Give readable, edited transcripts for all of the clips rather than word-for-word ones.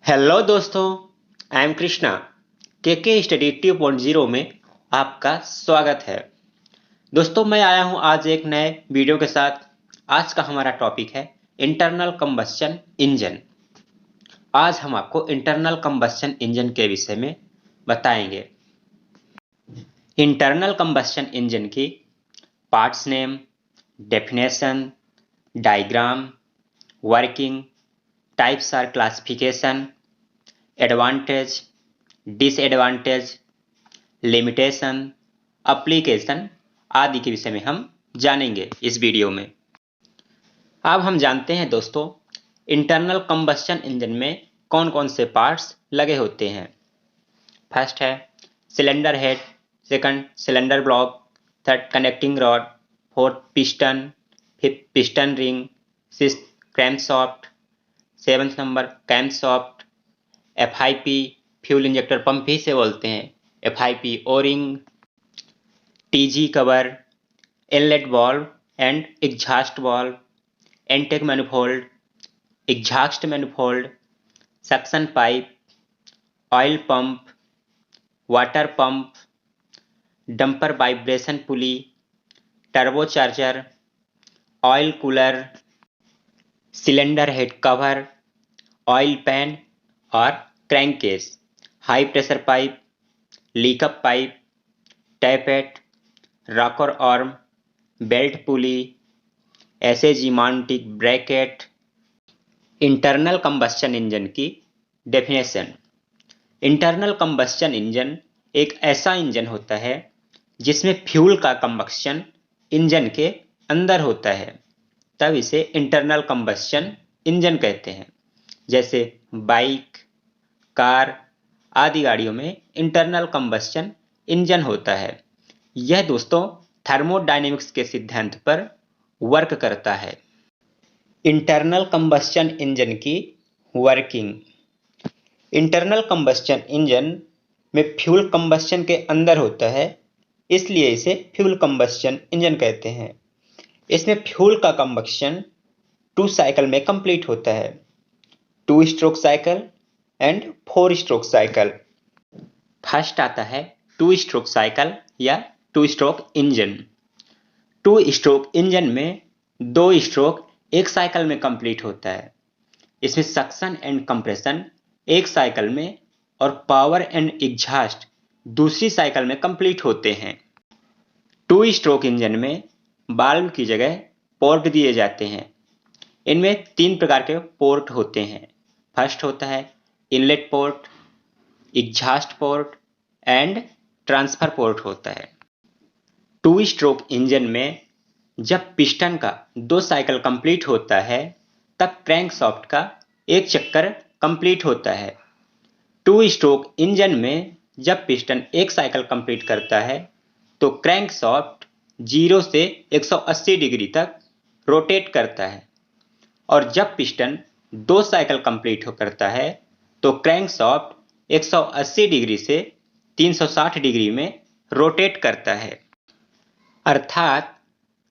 Hello दोस्तों, I am Krishna. के study 2.0 में आपका स्वागत है। दोस्तों, मैं आया हूं आज एक नए वीडियो के साथ। आज का हमारा टॉपिक है इंटरनल कंबस्शन इंजन। आज हम आपको इंटरनल कंबस्शन इंजन के विषय में बताएंगे। इंटरनल कंबस्शन इंजन की parts name, definition, diagram, working, types or classification, advantage, disadvantage, limitation, application आदि के विषय में हम जानेंगे इस वीडियो में। अब हम जानते हैं दोस्तों, इंटरनल कंबस्शन इंजन में कौन कौन से पार्ट्स लगे होते हैं। फर्स्ट है cylinder head, second cylinder block, third connecting rod, fourth piston, fifth piston ring, sixth crankshaft, seventh number camshaft, FIP fuel injector pump ही से बोलते हैं, FIP O ring, TG cover, inlet valve and exhaust valve, intake manifold, exhaust manifold, suction pipe, oil pump, water pump, damper vibration pulley, turbocharger, oil cooler, cylinder head cover, oil pan और crankcase, high pressure pipe, leak up pipe, tappet, rocker arm, belt pulley, SAG mounting bracket. Internal combustion engine की definition. Internal combustion engine एक ऐसा engine होता है जिसमें fuel का combustion engine के अंदर होता है, तब इसे इंटरनल कंबस्शन इंजन कहते हैं। जैसे बाइक, कार आदि गाड़ियों में इंटरनल कंबस्शन इंजन होता है। यह दोस्तों थर्मोडायनेमिक्स के सिद्धांत पर वर्क करता है। इंटरनल कंबस्शन इंजन की वर्किंग। इंटरनल कंबस्शन इंजन में फ्यूल कंबस्शन के अंदर होता है, इसलिए इसे फ्यूल कंबस्शन इंजन कहते हैं। इसमें फ्यूल का कंबस्शन 2 साइकिल में कंप्लीट होता है, 2 stroke cycle and 4 stroke cycle. First आता है 2 स्ट्रोक साइकिल या 2 स्ट्रोक इंजन। 2 स्ट्रोक इंजन में 2 स्ट्रोक एक साइकिल में कंप्लीट होता है। इसमें सक्शन एंड कंप्रेशन एक साइकिल में और पावर एंड एग्जॉस्ट दूसरी साइकिल में कंप्लीट होते हैं। 2 स्ट्रोक इंजन में वाल्व की जगह पोर्ट दिए जाते हैं। इनमें 3 प्रकार के पोर्ट होते हैं। फर्स्ट होता है inlet port, exhaust port and transfer port होता है। 2 स्ट्रोक इंजन में जब पिस्टन का 2 साइकिल कंप्लीट होता है, तब क्रैंकशाफ्ट का एक चक्कर कंप्लीट होता है। 2 स्ट्रोक इंजन में जब पिस्टन एक साइकिल कंप्लीट करता है, तो क्रैंकशाफ्ट 0 से 180 डिग्री तक रोटेट करता है, और जब पिस्टन 2 साइकिल कंप्लीट करता है, तो क्रैंकशाफ्ट 180 डिग्री से 360 डिग्री में रोटेट करता है। अर्थात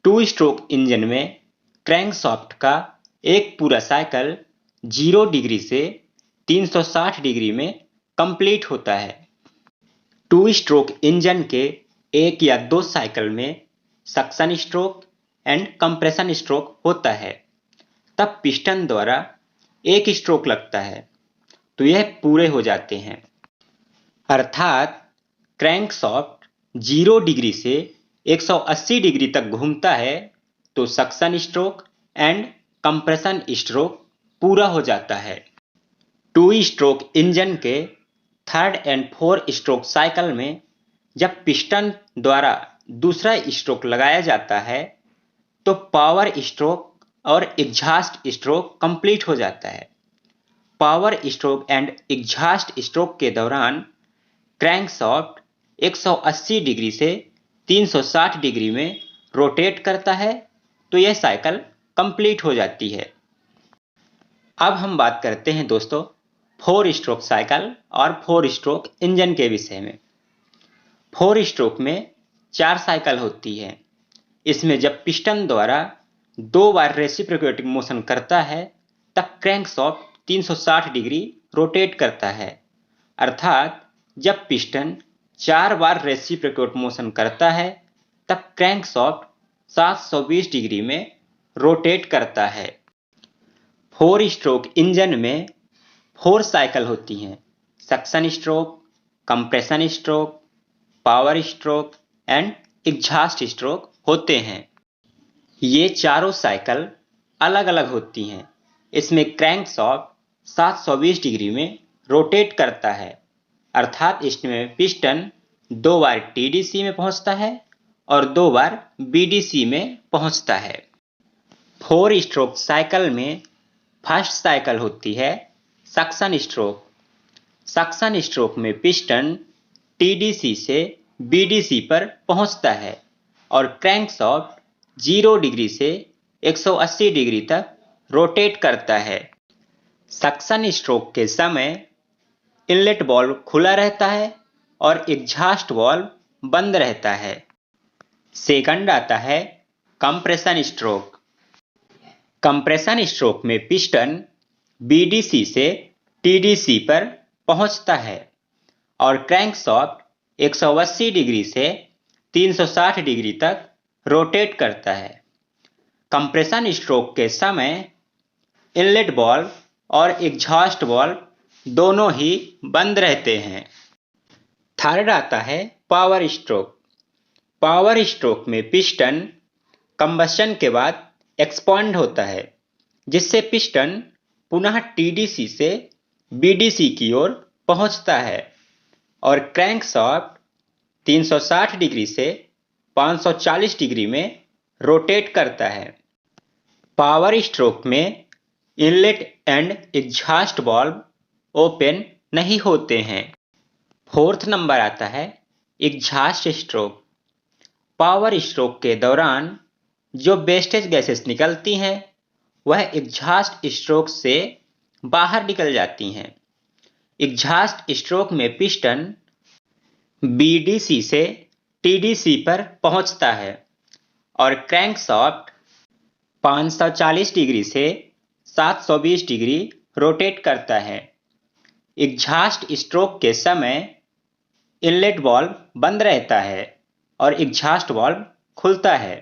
2 स्ट्रोक इंजन में क्रैंकशाफ्ट का एक पूरा साइकिल 0 डिग्री से 360 डिग्री में कंप्लीट होता है। 2 स्ट्रोक इंजन के एक या 2 साइकिल में suction stroke and compression stroke होता है, तब पिस्टन द्वारा एक स्ट्रोक लगता है, तो यह पूरे हो जाते हैं। अर्थात क्रैंकशाफ्ट 0 डिग्री से 180 डिग्री तक घूमता है, तो suction stroke and compression stroke पूरा हो जाता है। 2 स्ट्रोक इंजन के थर्ड एंड 4 स्ट्रोक साइकिल में जब पिस्टन द्वारा दूसरा स्ट्रोक लगाया जाता है, तो पावर स्ट्रोक और एग्जॉस्ट स्ट्रोक कंप्लीट हो जाता है। Power stroke and exhaust stroke के दौरान क्रैंकशाफ्ट 180 डिग्री से 360 डिग्री में रोटेट करता है, तो यह साइकिल कंप्लीट हो जाती है। अब हम बात करते हैं दोस्तों 4 स्ट्रोक साइकिल और 4 स्ट्रोक इंजन के विषय में। 4 स्ट्रोक में 4 साइकिल होती है। इसमें जब पिस्टन द्वारा 2 बार रेसिप्रोकेटिंग मोशन करता है, तब क्रैंकशाफ्ट 360 डिग्री रोटेट करता है। अर्थात जब पिस्टन 4 बार रेसिप्रोकेट मोशन करता है तब क्रैंकशाफ्ट 720 डिग्री में रोटेट करता है। 4 स्ट्रोक इंजन में 4 साइकिल होती हैं। Suction stroke, compression stroke, power stroke and exhaust stroke होते हैं। ये चारों साइकिल अलग अलग होती हैं। इसमें क्रैंकशाफ्ट 720 डिग्री में रोटेट करता है। अर्थात इसमें पिस्टन 2 बार टीडीसी में पहुंचता है और 2 बार बीडीसी में पहुंचता है। 4 स्ट्रोक साइकिल में फर्स्ट साइकिल होती है सक्शन स्ट्रोक। सक्शन स्ट्रोक में पिस्टन टीडीसी से बीडीसी पर पहुंचता है और क्रैंकशाफ्ट 0 डिग्री से 180 डिग्री तक रोटेट करता है। सक्शन स्ट्रोक के समय इनलेट वाल्व खुला रहता है और एग्जॉस्ट वाल्व बंद रहता है। सेकंड आता है कंप्रेशन स्ट्रोक। कंप्रेशन स्ट्रोक में पिस्टन बीडीसी से टीडीसी पर पहुंचता है और क्रैंकशाफ्ट 180 डिग्री से 360 डिग्री तक रोटेट करता है। कंप्रेशन स्ट्रोक के समय इनलेट वाल्व और एग्जॉस्ट वाल्व दोनों ही बंद रहते हैं। थर्ड आता है पावर स्ट्रोक। पावर स्ट्रोक में पिस्टन कंबशन के बाद एक्सपांड होता है, जिससे पिस्टन पुनः टीडीसी से बीडीसी की ओर पहुंचता है और क्रैंकशाफ्ट 360 डिग्री से 540 डिग्री में रोटेट करता है। पावर स्ट्रोक में inlet and exhaust valve open नहीं होते हैं। फोर्थ नंबर आता है एग्जॉस्ट स्ट्रोक। पावर स्ट्रोक के दौरान जो वेस्टेज गैसेस निकलती हैं वह एग्जॉस्ट स्ट्रोक से बाहर निकल जाती हैं। एग्जॉस्ट स्ट्रोक में पिस्टन बीडीसी से टीडीसी पर पहुंचता है और क्रैंकशाफ्ट 540 डिग्री से 720 डिग्री रोटेट करता है। एग्जॉस्ट स्ट्रोक के समय इनलेट वाल्व बंद रहता है और एग्जॉस्ट वाल्व खुलता है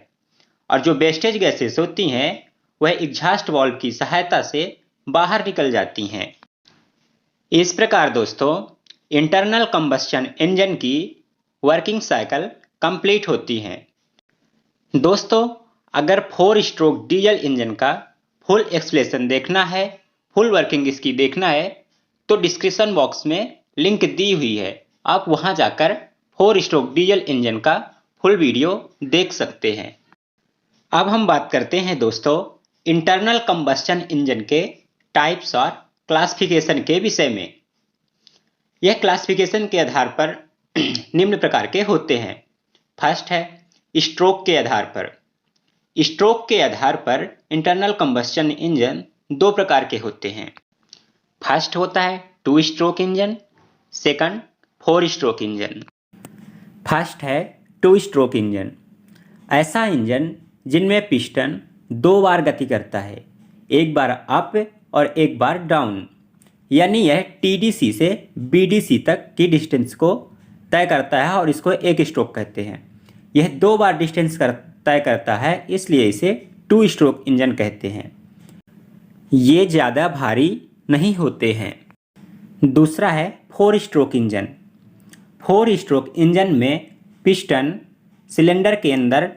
और जो वेस्टेज गैसेस होती हैं वह एग्जॉस्ट वाल्व की सहायता से बाहर निकल जाती हैं। इस प्रकार दोस्तों इंटरनल कंबस्शन इंजन की वर्किंग साइकिल कंप्लीट होती है। दोस्तों अगर 4 स्ट्रोक डीजल इंजन का फुल एक्सप्लेनेशन देखना है, फुल वर्किंग इसकी देखना है तो डिस्क्रिप्शन बॉक्स में लिंक दी हुई है, आप वहां जाकर 4 स्ट्रोक डीजल इंजन का फुल वीडियो देख सकते हैं। अब हम बात करते हैं दोस्तों इंटरनल कंबस्शन इंजन के टाइप्स और क्लासिफिकेशन के विषय में। यह क्लासिफिकेशन के आधार पर निम्न प्रकार के होते हैं। फर्स्ट है स्ट्रोक के आधार पर। स्ट्रोक के आधार पर इंटरनल कंबस्शन इंजन 2 प्रकार के होते हैं। फर्स्ट होता है 2 stroke engine, second 4 stroke engine. First है 2 स्ट्रोक इंजन। ऐसा इंजन जिनमें पिस्टन 2 बार गति करता है, एक बार अप और एक बार डाउन, यानी यह टीडीसी से बीडीसी तक की डिस्टेंस को तय करता है और इसको एक स्ट्रोक कहते हैं। यह 2 बार डिस्टेंस तय करता है, इसलिए इसे 2 स्ट्रोक इंजन कहते हैं। ये ज़्यादा भारी नहीं होते हैं। दूसरा है 4 स्ट्रोक इंजन। 4 स्ट्रोक इंजन में पिस्टन सिलेंडर के अंदर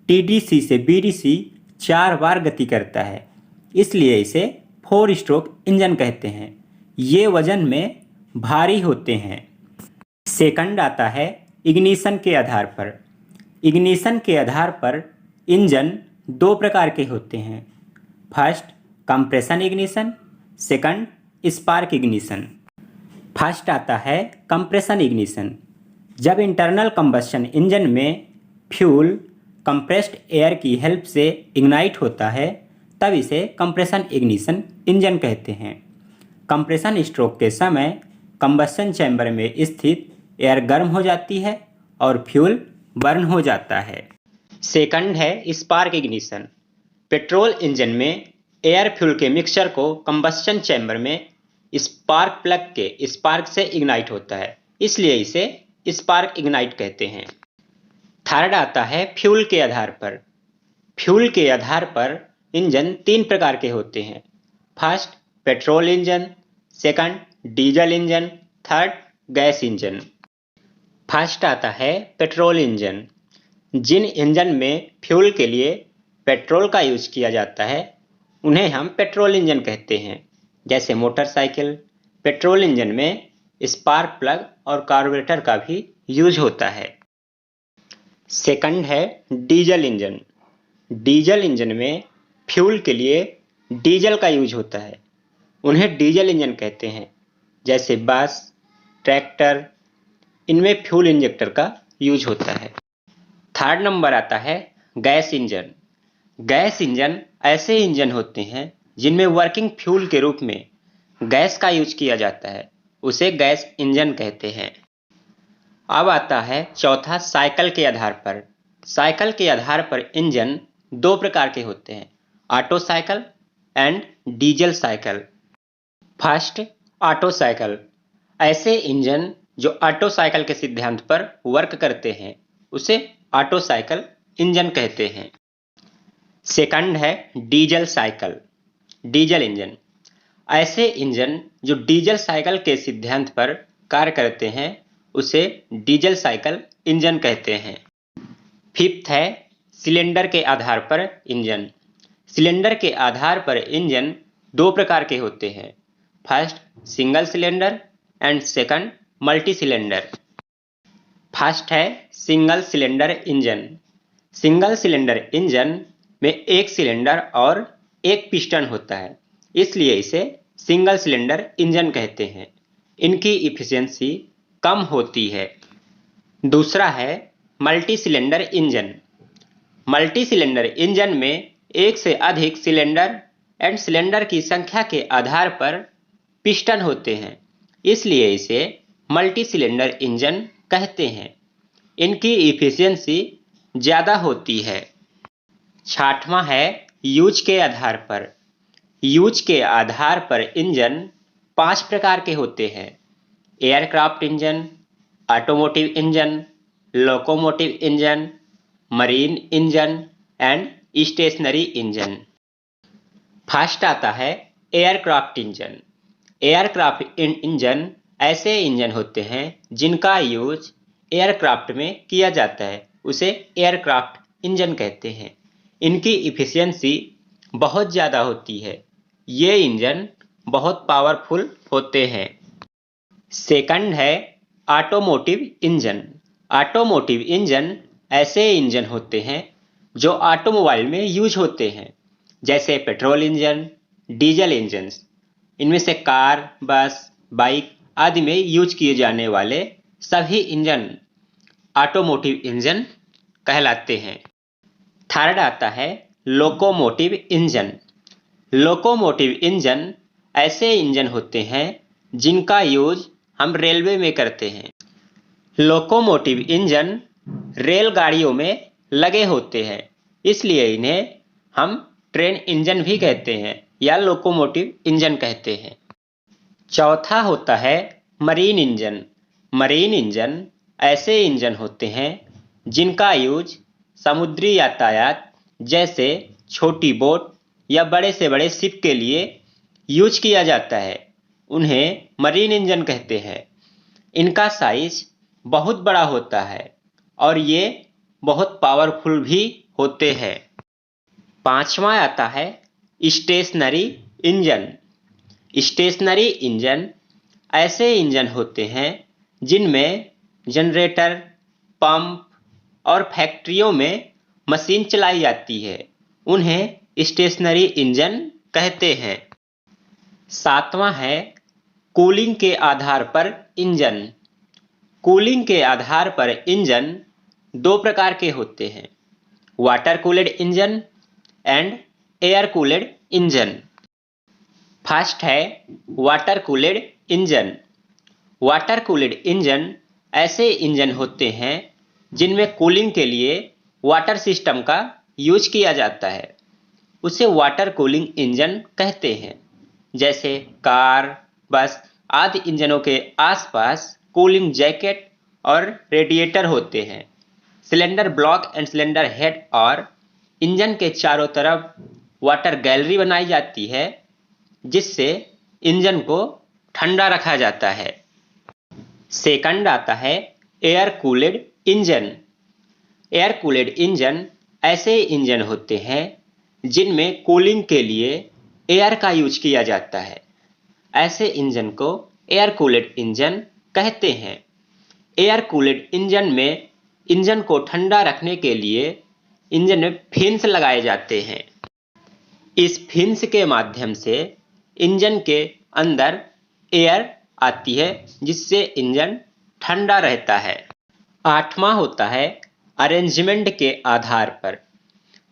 टीडीसी से बीडीसी 4 बार गति करता है, इसलिए इसे 4 स्ट्रोक इंजन कहते हैं। ये वजन में भारी होते हैं। सेकंड आता है इग्निशन के आधार पर। इग्निशन के आधार पर इंजन 2 प्रकार के होते हैं। First compression ignition, second spark ignition. First आता है कंप्रेशन इग्निशन। जब इंटरनल कंबस्शन इंजन में फ्यूल कंप्रेस्ड एयर की हेल्प से इग्नाइट होता है तब इसे कंप्रेशन इग्निशन इंजन कहते हैं। कंप्रेशन स्ट्रोक के समय कंबस्शन चैम्बर में स्थित एयर गर्म हो जाती है और फ्यूल बर्न हो जाता है। सेकंड है स्पार्क इग्निशन। पेट्रोल इंजन में एयर फ्यूल के मिक्सचर को कंबस्शन चैम्बर में स्पार्क प्लग के स्पार्क से इग्नाइट होता है, इसलिए इसे स्पार्क इग्नाइट कहते हैं। थर्ड आता है फ्यूल के आधार पर। फ्यूल के आधार पर इंजन 3 प्रकार के होते हैं। First petrol engine, second diesel engine, third gas engine. First आता है पेट्रोल इंजन। जिन इंजन में फ्यूल के लिए पेट्रोल का यूज किया जाता है उन्हें हम पेट्रोल इंजन कहते हैं। जैसे मोटरसाइकिल, पेट्रोल इंजन में स्पार्क प्लग और कार्बोरेटर का भी यूज होता है। सेकंड है डीजल इंजन। डीजल इंजन में फ्यूल के लिए डीजल का यूज होता है, उन्हें डीजल इंजन कहते हैं। जैसे बस, ट्रैक्टर, इनमें फ्यूल इंजेक्टर का यूज होता है। थर्ड नंबर आता है गैस इंजन। गैस इंजन ऐसे इंजन होते हैं जिनमें वर्किंग फ्यूल के रूप में गैस का यूज किया जाता है, उसे गैस इंजन कहते हैं। अब आता है चौथा साइकिल के आधार पर। साइकिल के आधार पर इंजन 2 प्रकार के होते हैं, auto cycle and diesel cycle. First auto cycle. ऐसे इंजन जो ऑटो साइकिल के सिद्धांत पर वर्क करते हैं उसे ऑटो साइकिल इंजन कहते हैं। सेकंड है डीजल साइकिल, डीजल इंजन। ऐसे इंजन जो डीजल साइकिल के सिद्धांत पर कार्य करते हैं उसे डीजल साइकिल इंजन कहते हैं। फिफ्थ है सिलेंडर के आधार पर इंजन। सिलेंडर के आधार पर इंजन 2 प्रकार के होते हैं, first single cylinder and second multi cylinder. First है single cylinder engine. Single cylinder engine में एक सिलेंडर और एक पिस्टन होता है, इसलिए इसे सिंगल सिलेंडर इंजन कहते हैं। इनकी इफिशियंसी कम होती है। दूसरा है multi cylinder engine. Multi cylinder engine में एक से अधिक सिलेंडर एंड सिलेंडर की संख्या के आधार पर पिस्टन होते हैं, इसलिए इसे मल्टी सिलेंडर इंजन कहते हैं। इनकी इफिशियंसी ज़्यादा होती है। छठवां है यूज के आधार पर। यूज के आधार पर इंजन 5 प्रकार के होते हैं, aircraft engine, automotive engine, locomotive engine, marine engine and stationary engine. First आता है एयरक्राफ्ट इंजन। एयरक्राफ्ट इंजन ऐसे इंजन होते हैं जिनका यूज एयरक्राफ्ट में किया जाता है, उसे एयरक्राफ्ट इंजन कहते हैं। इनकी इफिशियंसी बहुत ज़्यादा होती है। ये इंजन बहुत पावरफुल होते हैं। सेकंड है ऑटोमोटिव इंजन। ऑटोमोटिव इंजन ऐसे इंजन होते हैं जो ऑटोमोबाइल में यूज होते हैं, जैसे पेट्रोल इंजन, डीजल इंजन। इनमें से कार, बस, बाइक आदि में यूज किए जाने वाले सभी इंजन ऑटोमोटिव इंजन कहलाते हैं। थर्ड आता है लोकोमोटिव इंजन। लोकोमोटिव इंजन ऐसे इंजन होते हैं जिनका यूज हम रेलवे में करते हैं। लोकोमोटिव इंजन रेलगाड़ियों में लगे होते हैं, इसलिए इन्हें हम ट्रेन इंजन भी कहते हैं या लोकोमोटिव इंजन कहते हैं। चौथा होता है मरीन इंजन। मरीन इंजन ऐसे इंजन होते हैं जिनका यूज समुद्री यातायात जैसे छोटी बोट या बड़े से बड़े शिप के लिए यूज किया जाता है, उन्हें मरीन इंजन कहते हैं। इनका साइज बहुत बड़ा होता है और ये बहुत पावरफुल भी होते हैं। पांचवा आता है स्टेशनरी इंजन। स्टेशनरी इंजन ऐसे इंजन होते हैं जिनमें जनरेटर, पंप और फैक्ट्रियों में मशीन चलाई जाती है, उन्हें स्टेशनरी इंजन कहते हैं। सातवां है कूलिंग के आधार पर इंजन। कूलिंग के आधार पर इंजन 2 प्रकार के होते हैं, water cooled engine and air cooled engine. First है water cooled engine. Water cooled engine ऐसे इंजन होते हैं जिनमें कूलिंग के लिए वाटर सिस्टम का यूज किया जाता है, उसे वाटर कूलिंग इंजन कहते हैं। जैसे कार, बस आधे इंजनों के आसपास कूलिंग जैकेट और रेडिएटर होते हैं। Cylinder block and cylinder head और इंजन के चारों तरफ वाटर गैलरी बनाई जाती है, जिससे इंजन को ठंडा रखा जाता है। सेकंड आता है air cooled engine. Air cooled engine ऐसे इंजन होते हैं जिनमें कूलिंग के लिए एयर का यूज किया जाता है। ऐसे इंजन को एयर कूल्ड इंजन कहते हैं। एयर कूल्ड इंजन में इंजन को ठंडा रखने के लिए इंजन में फिन्स लगाए जाते हैं। इस फिन्स के माध्यम से इंजन के अंदर एयर आती है, जिससे इंजन ठंडा रहता है। आठवां होता है अरेंजमेंट के आधार पर।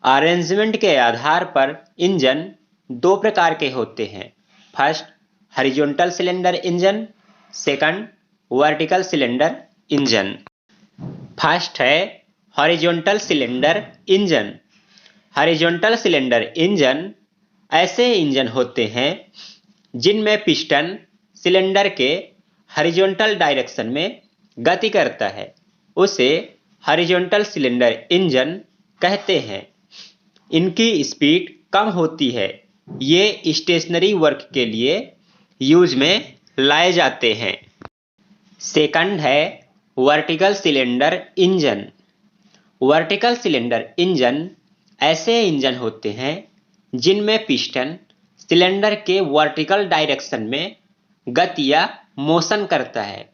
अरेंजमेंट के आधार पर इंजन दो प्रकार के होते हैं। First horizontal cylinder engine, second vertical cylinder engine. First है horizontal cylinder engine. Horizontal cylinder engine ऐसे इंजन होते हैं जिनमें पिस्टन सिलेंडर के हॉरिजॉन्टल डायरेक्शन में गति करता है, उसे हॉरिजॉन्टल सिलेंडर इंजन कहते हैं। इनकी स्पीड कम होती है। ये स्टेशनरी वर्क के लिए यूज में लाए जाते हैं। सेकंड है vertical cylinder engine. Vertical cylinder engine ऐसे इंजन होते हैं जिनमें पिस्टन सिलेंडर के वर्टिकल डायरेक्शन में गति या मोशन करता है,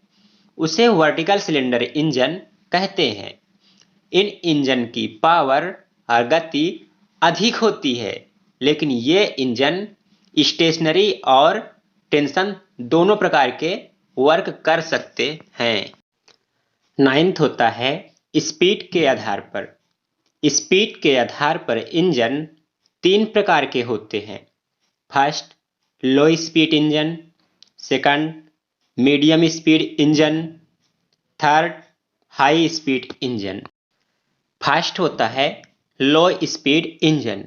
उसे वर्टिकल सिलेंडर इंजन कहते हैं। इन इंजन की पावर और गति अधिक होती है, लेकिन ये इंजन स्टेशनरी और टेंशन दोनों प्रकार के वर्क कर सकते हैं। नाइन्थ होता है स्पीड के आधार पर। स्पीड के आधार पर इंजन तीन प्रकार के होते हैं। फर्स्ट लो speed engine, second medium speed engine, third high speed engine. First होता है लो स्पीड इंजन।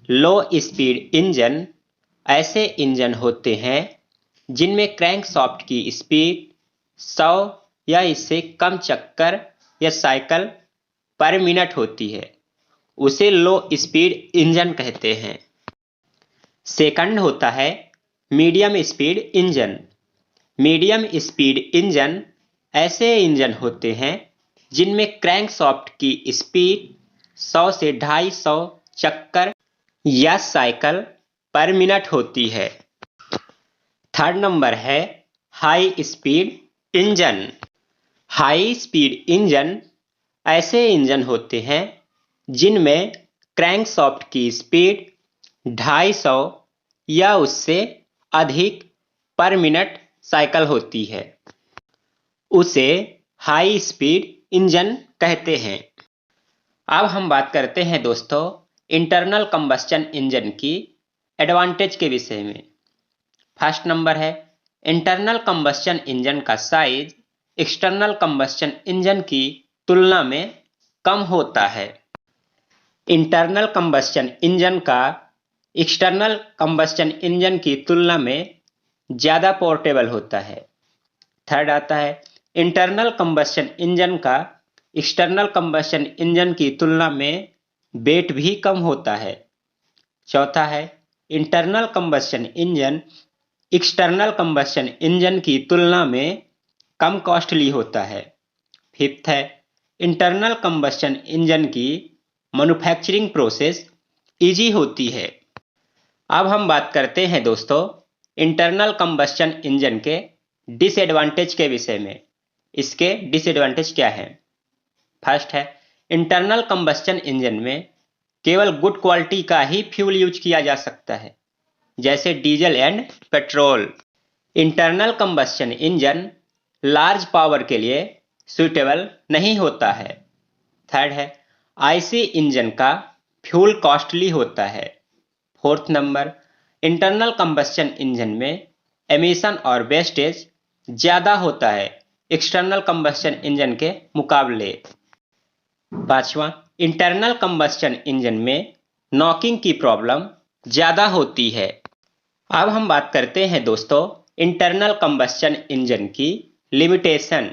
लो स्पीड इंजन ऐसे इंजन होते हैं जिनमें क्रैंकशाफ्ट की स्पीड 100 या इससे कम चक्कर या साइकिल पर मिनट होती है, उसे लो स्पीड इंजन कहते हैं। सेकंड होता है medium speed engine. Medium speed engine ऐसे इंजन होते हैं जिनमें क्रैंकशाफ्ट की स्पीड 100 से 250 चक्कर या साइकिल पर मिनट होती है। थर्ड नंबर है high speed engine. High speed engine ऐसे इंजन होते हैं जिनमें क्रैंकशाफ्ट की स्पीड 250 या उससे अधिक पर मिनट साइकिल होती है, उसे हाई स्पीड इंजन कहते हैं। अब हम बात करते हैं दोस्तों इंटरनल कंबस्शन इंजन की एडवांटेज के विषय में। फर्स्ट नंबर है इंटरनल कंबस्शन इंजन का साइज एक्सटर्नल कंबस्शन इंजन की तुलना में कम होता है। इंटरनल कंबस्शन इंजन का एक्सटर्नल कंबस्शन इंजन की तुलना में ज़्यादा पोर्टेबल होता है। थर्ड आता है इंटरनल कंबस्शन इंजन का एक्सटर्नल कंबस्शन इंजन की तुलना में वेट भी कम होता है। चौथा है internal combustion engine external combustion engine की तुलना में कम कॉस्टली होता है। फिफ्थ है इंटरनल कंबस्शन इंजन की मैन्युफैक्चरिंग प्रोसेस इजी होती है। अब हम बात करते हैं दोस्तों इंटरनल कंबस्शन इंजन के डिसएडवांटेज के विषय में। इसके डिसएडवांटेज क्या हैं? फर्स्ट है इंटरनल कंबस्शन इंजन में केवल गुड क्वालिटी का ही फ्यूल यूज किया जा सकता है, जैसे diesel and petrol. Internal combustion engine large power के लिए सुइटेबल नहीं होता है। थर्ड है आईसी इंजन का फ्यूल कॉस्टली होता है। Fourth number internal combustion engine में एमिशन और वेस्टेज ज़्यादा होता है एक्सटर्नल कंबस्शन इंजन के मुकाबले। पांचवा इंटरनल कंबस्शन इंजन में नॉकिंग की प्रॉब्लम ज़्यादा होती है। अब हम बात करते हैं दोस्तों इंटरनल कंबस्शन इंजन की लिमिटेशन।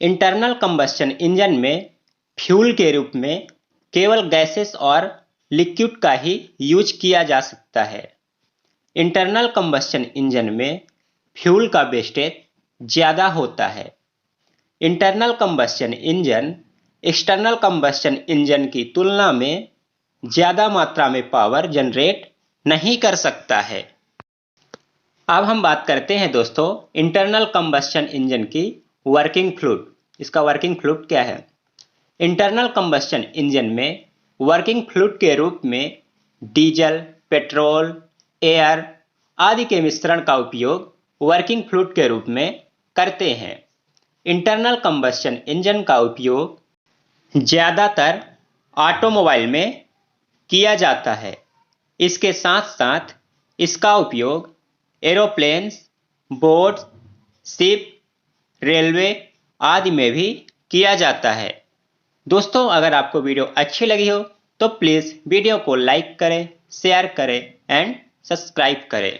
इंटरनल कंबस्शन इंजन में फ्यूल के रूप में केवल गैसेस और लिक्विड का ही यूज किया जा सकता है। इंटरनल कंबस्शन इंजन में फ्यूल का वेस्टेज ज़्यादा होता है। Internal combustion engine external combustion engine की तुलना में ज़्यादा मात्रा में पावर जनरेट नहीं कर सकता है। अब हम बात करते हैं दोस्तों इंटरनल कंबस्शन इंजन की वर्किंग फ्लूइड। इसका वर्किंग फ्लूइड क्या है? इंटरनल कंबस्शन इंजन में वर्किंग फ्लूइड के रूप में डीजल, पेट्रोल, एयर आदि के मिश्रण का उपयोग वर्किंग फ्लूइड के रूप में करते हैं। इंटरनल कंबस्शन इंजन का उपयोग ज़्यादातर ऑटोमोबाइल में किया जाता है। इसके साथ साथ इसका उपयोग एरोप्लेन्स, बोट्स, शिप, रेलवे आदि में भी किया जाता है। दोस्तों अगर आपको वीडियो अच्छी लगी हो तो प्लीज़ वीडियो को लाइक करें, शेयर करें एंड सब्सक्राइब करें।